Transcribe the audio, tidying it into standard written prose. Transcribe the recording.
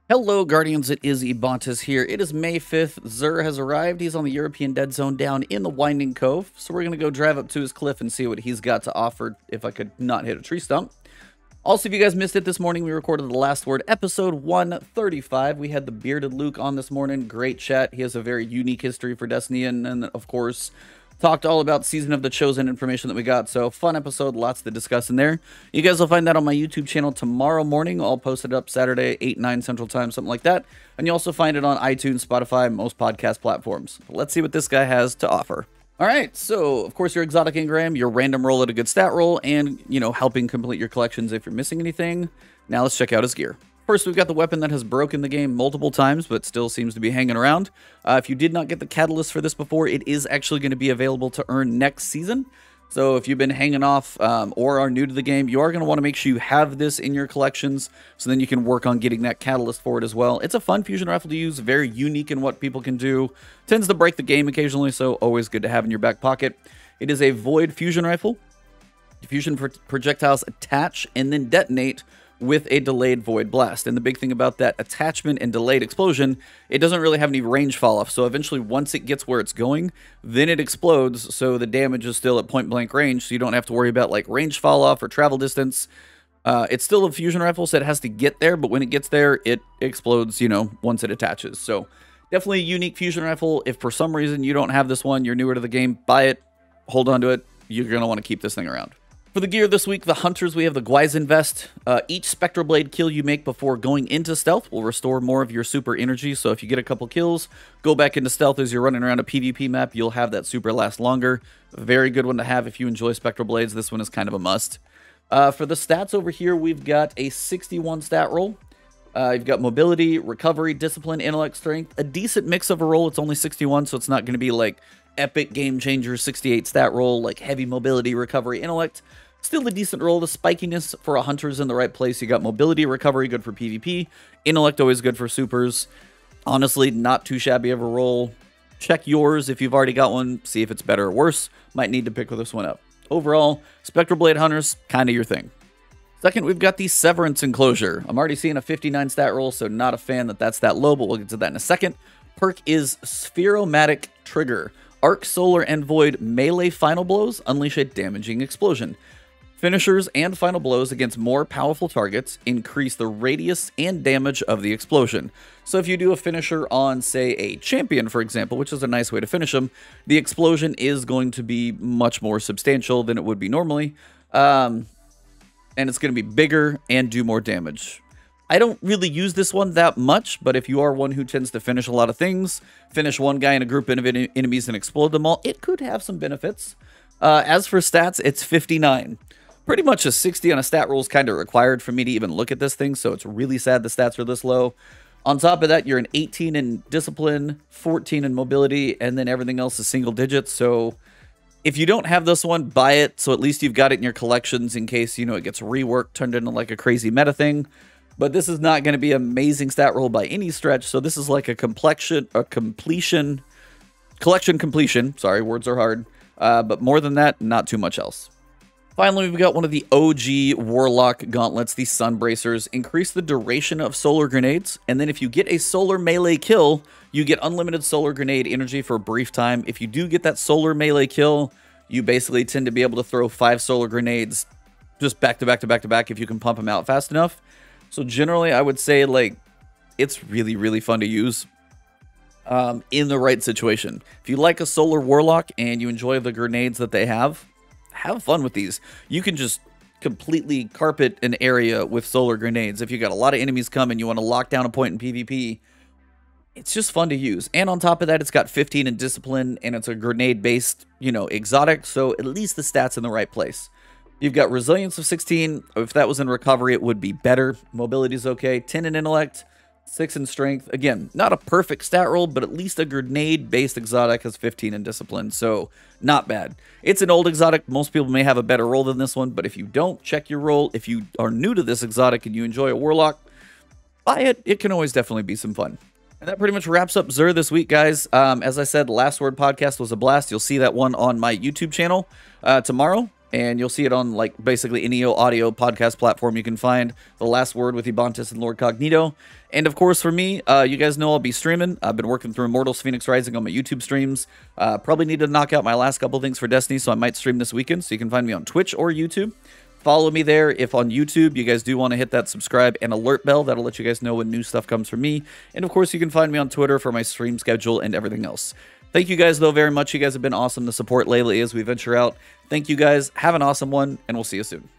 Hello, Guardians. It is Ebontis here. It is May 5th. Zur has arrived. He's on the European Dead Zone down in the Winding Cove. So we're going to go drive up to his cliff and see what he's got to offer if I could not hit a tree stump. Also, if you guys missed it this morning, we recorded The Last Word, episode 135. We had the Bearded Luke on this morning. Great chat. He has a very unique history for Destiny and of course, talked all about Season of the Chosen information that we got. So, fun episode, lots to discuss in there. You guys will find that on my YouTube channel tomorrow morning. I'll post it up Saturday, 8, 9 Central Time, something like that. And you also find it on iTunes, Spotify, most podcast platforms. Let's see what this guy has to offer. All right, so, of course, your exotic engram, your random roll at a good stat roll, and, you know, helping complete your collections if you're missing anything. Now let's check out his gear. First, we've got the weapon that has broken the game multiple times, but still seems to be hanging around. If you did not get the catalyst for this before, it is actually going to be available to earn next season. So if you've been hanging off or are new to the game, you are going to want to make sure you have this in your collections, so then you can work on getting that catalyst for it as well. It's a fun fusion rifle to use, very unique in what people can do. Tends to break the game occasionally, so always good to have in your back pocket. It is a void fusion rifle. Diffusion projectiles attach and then detonate with a delayed void blast. And the big thing about that attachment and delayed explosion, it doesn't really have any range fall off. So eventually once it gets where it's going, then it explodes. So the damage is still at point blank range. So you don't have to worry about like range fall off or travel distance. It's still a fusion rifle, so it has to get there. But when it gets there, it explodes, you know, once it attaches. So definitely a unique fusion rifle. If for some reason you don't have this one, you're newer to the game, buy it, hold on to it. You're going to want to keep this thing around. For the gear this week, the Hunters, we have the Gwisin vest. Each Spectral Blade kill you make before going into stealth will restore more of your super energy. So if you get a couple kills, go back into stealth as you're running around a PvP map, you'll have that super last longer. Very good one to have if you enjoy Spectral Blades. This one is kind of a must. For the stats over here, we've got a 61 stat roll. You've got mobility, recovery, discipline, intellect, strength. A decent mix of a roll. It's only 61, so it's not going to be like epic game changer 68 stat roll, like heavy mobility, recovery, intellect. Still a decent roll. The spikiness for a hunter is in the right place. You got mobility, recovery, good for PvP. Intellect, always good for supers. Honestly, not too shabby of a roll. Check yours if you've already got one. See if it's better or worse. Might need to pick this one up. Overall, Spectral Blade Hunters, kind of your thing. Second, we've got the Severance Enclosure. I'm already seeing a 59 stat roll, so not a fan that's that low, but we'll get to that in a second. Perk is Spheromatic Trigger. Arc, Solar, and Void melee final blows unleash a damaging explosion. Finishers and final blows against more powerful targets increase the radius and damage of the explosion. So if you do a finisher on, say, a champion, for example, which is a nice way to finish them, the explosion is going to be much more substantial than it would be normally. And it's going to be bigger and do more damage. I don't really use this one that much, but if you are one who tends to finish a lot of things, finish one guy in a group of enemies and explode them all, it could have some benefits. As for stats, it's 59. Pretty much a 60 on a stat roll is kind of required for me to even look at this thing, so it's really sad the stats are this low. On top of that, you're an 18 in discipline, 14 in mobility, and then everything else is single digits. So if you don't have this one, buy it, so at least you've got it in your collections in case, you know, it gets reworked, turned into like a crazy meta thing. But this is not going to be an amazing stat roll by any stretch, so this is like a collection completion, sorry, words are hard, but more than that, not too much else. Finally, we've got one of the OG Warlock gauntlets, the Sunbracers. Increase the duration of solar grenades, and then if you get a solar melee kill, you get unlimited solar grenade energy for a brief time. If you do get that solar melee kill, you basically tend to be able to throw 5 solar grenades just back to back to back to back if you can pump them out fast enough. So generally, I would say, like, it's really, really fun to use in the right situation. If you like a solar Warlock and you enjoy the grenades that they have fun with these. You can just completely carpet an area with solar grenades. If you got a lot of enemies coming, you want to lock down a point in PvP, it's just fun to use. And on top of that, it's got 15 in discipline, and it's a grenade-based, you know, exotic, so at least the stats in the right place. You've got resilience of 16. If that was in recovery, it would be better. Mobility is okay. 10 in intellect, 6 in strength. Again, not a perfect stat roll, but at least a grenade-based exotic has 15 in discipline, so not bad. It's an old exotic. Most people may have a better roll than this one, but if you don't, check your roll. If you are new to this exotic and you enjoy a Warlock, buy it. It can always definitely be some fun. And that pretty much wraps up Zur this week, guys. As I said, Last Word podcast was a blast. You'll see that one on my YouTube channel tomorrow. and you'll see it on like basically any audio podcast platform you can find. The Last Word with Ebontis and Lord Cognito. And of course, for me, you guys know I'll be streaming. I've been working through Immortals Phoenix Rising on my YouTube streams. Probably need to knock out my last couple things for Destiny, so I might stream this weekend. So you can find me on Twitch or YouTube. Follow me there. If on YouTube you guys do want to hit that subscribe and alert bell, that'll let you guys know when new stuff comes from me. And of course, you can find me on Twitter for my stream schedule and everything else. Thank you guys, though, very much. You guys have been awesome to support lately as we venture out. Thank you guys. Have an awesome one, and we'll see you soon.